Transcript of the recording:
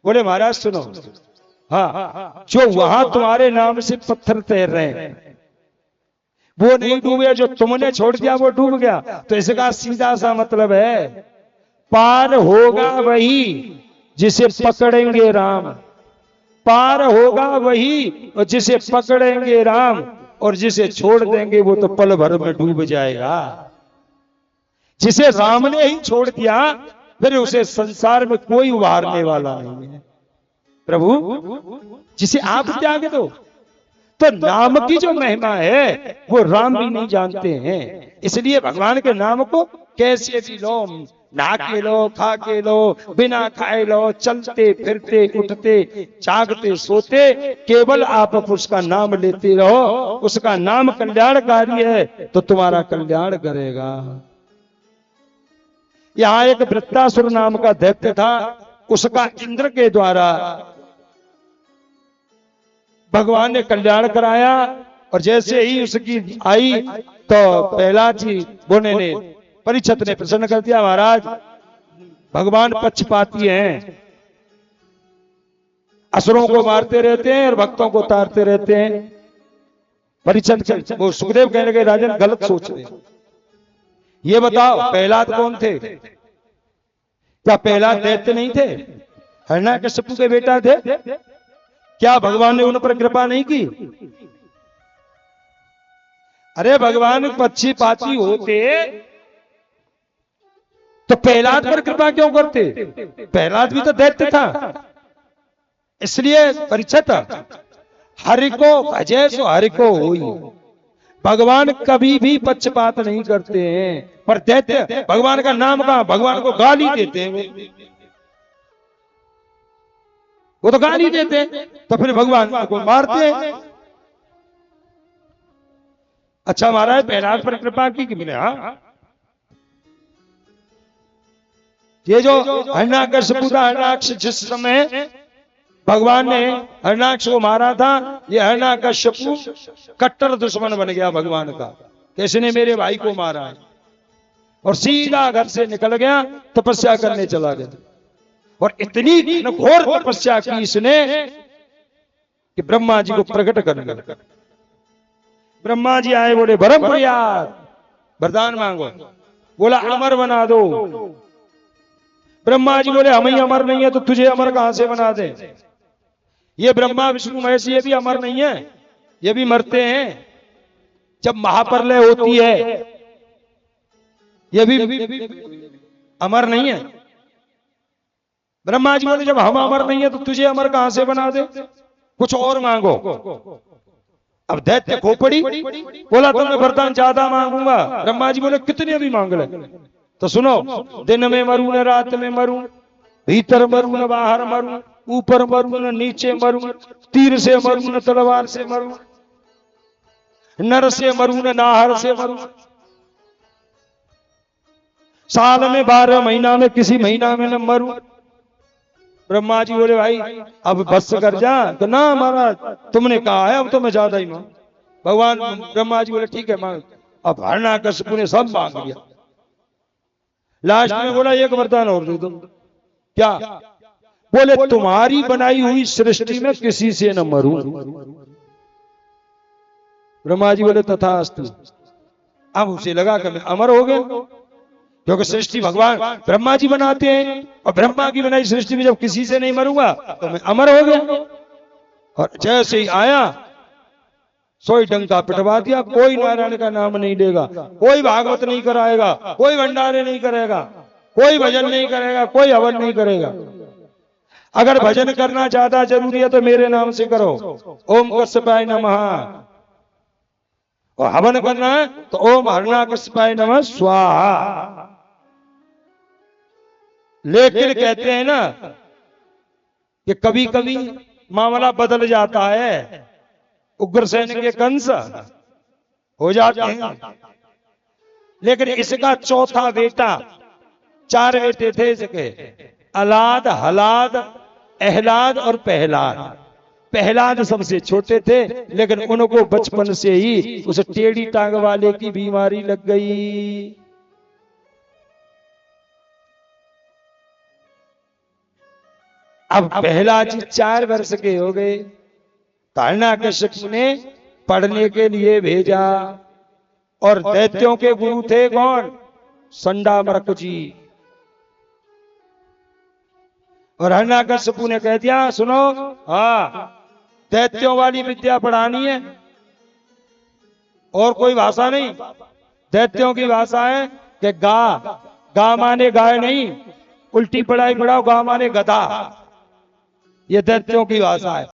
बोले महाराज सुनो, हाँ, जो वहां तुम्हारे नाम से पत्थर तैर रहे हैं वो नहीं डूबे, जो तुमने छोड़ दिया वो डूब गया। तो इसका सीधा सा मतलब है, पार होगा वही जिसे पकड़ेंगे राम, पार होगा वही और जिसे पकड़ेंगे राम, और जिसे छोड़ देंगे वो तो पल भर में डूब जाएगा। जिसे राम ने ही छोड़ दिया फिर उसे संसार में कोई उबारने वाला नहीं है। प्रभु जिसे आप त्याग दो, तो नाम की जो महिमा है वो राम भी नहीं जानते हैं। इसलिए भगवान के नाम को कैसे भी लो, नहा के लो, खा के लो, बिना खाए लो, चलते फिरते उठते जागते सोते, केवल आप उसका नाम लेते रहो। उसका नाम कल्याणकारी है तो तुम्हारा कल्याण करेगा। यहाँ एक वृत्तासुर नाम का दैत्य था, उसका इंद्र के द्वारा भगवान ने कल्याण कराया। और जैसे ही उसकी आई तो प्रहलाद जी बोने ने, परीक्षित ने प्रसन्न कर दिया, महाराज भगवान पक्षपाती हैं, असुरों को मारते रहते हैं और भक्तों को तारते रहते हैं। परीक्षित वो सुखदेव कहने लगे राजन गलत सोच रहे, ये बताओ प्रहलाद कौन थे? क्या प्रहलाद दैत्य नहीं थे? हिरण्याकश्यप के बेटा थे? क्या भगवान ने उन पर कृपा नहीं की? अरे भगवान पक्षपाती होते तो प्रहलाद पर कृपा क्यों करते? प्रहलाद भी तो दैत्य था। इसलिए परीक्षित हरि को भजे सो हरि को होई, भगवान कभी भी पक्षपात नहीं करते हैं। पर दैत्य भगवान का नाम कहां, भगवान को गाली देते हैं, वो तो गाली देते हैं तो फिर भगवान को मारते हैं। अच्छा महाराज प्रहलाद पर कृपा की कि हाँ, ये जो हिरण्याकश्यप था, हिरण्याक्ष जिस समय भगवान ने हिरण्याक्ष को मारा था, ये हिरण्याकश्यप कट्टर दुश्मन बन गया भगवान का, किसने मेरे भाई को मारा है, और सीधा घर से निकल गया, तपस्या करने चला गया। और इतनी घोर तपस्या की इसने कि ब्रह्मा जी को प्रकट कर दिया। ब्रह्मा जी आए, बोले बरम प्रयास वरदान मांगो, बोला अमर बना दो। ब्रह्मा जी बोले हम ही अमर नहीं है तो तुझे अमर कहां से बना दे? ये ब्रह्मा विष्णु महेश ये भी अमर नहीं है, ये भी मरते हैं। जब महाप्रलय होती है ये भी अमर नहीं है। ब्रह्मा जी बोले जब हम अमर नहीं है तो तुझे अमर कहां से बना दे, कुछ और मांगो। अब दैत्य खोपड़ी बोला तो मैं वरदान ज्यादा मांगूंगा। ब्रह्मा जी बोले कितने भी मांग ले। तो सुनो, दिन में मरूं न रात में मरूं, भीतर मरूं न बाहर मरूं, ऊपर मरूं न नीचे मरूं, तीर से मरूं न तलवार से मरूं, नर से मरूं न नाहर से मरूं, साल में 12 महीना में किसी महीना में न मरूं। ब्रह्मा जी बोले भाई अब बस कर जा। तो ना महाराज तुमने कहा है अब तो मैं ज्यादा ही मांग। भगवान ब्रह्मा जी बोले ठीक है मांग। अब हिरण्याकश्यप ने सब मांग लिया। लास्ट में बोला एक वरदान और दे दो। क्या? बोले तुम्हारी बनाई हुई सृष्टि में किसी से न मरूं। ब्रह्मा जी बोले तथास्तु। अब उसे लगा कि मैं अमर हो गया, क्योंकि सृष्टि भगवान ब्रह्मा जी बनाते हैं और ब्रह्मा की बनाई सृष्टि में जब किसी से नहीं मरूंगा तो मैं अमर हो गया। और जैसे ही आया सोई डंका पिटवा दिया। कोई नारायण का नाम नहीं लेगा, कोई भागवत नहीं कराएगा, कोई भंडारे नहीं करेगा, कोई भजन नहीं करेगा, कोई हवन नहीं करेगा। अगर भजन करना ज्यादा जरूरी है तो मेरे नाम से करो, ओम कश्यपाय नमः। और हवन करना है तो ओम हिरण्याकश्यपाय नमः स्वाहा। लेकिन कहते हैं ना कि कभी कभी मामला बदल जाता है, उग्रसेन के कंस हो जाते हैं। लेकिन इसका चौथा बेटा, 4 बेटे थे इसके, अलाद, हलाद, एहलाद और पहलाद। पहलाद सबसे छोटे थे, लेकिन उनको बचपन से ही उस टेढ़ी टांग वाले की बीमारी लग गई। अब प्रहलाद 4 वर्ष के हो गए। हिरण्यकश्यप ने पढ़ने के लिए भेजा और दैत्यों के गुरु थे कौन? संडामर्क जी। और हिरण्यकश्यप ने कह दिया सुनो, हाँ दैत्यों वाली विद्या पढ़ानी है और कोई भाषा नहीं। दैत्यों की भाषा है कि गा, गा माने गाय नहीं, उल्टी पढ़ाई पढ़ाओ, गा माने गधा। ये दैत्यों की भाषा है।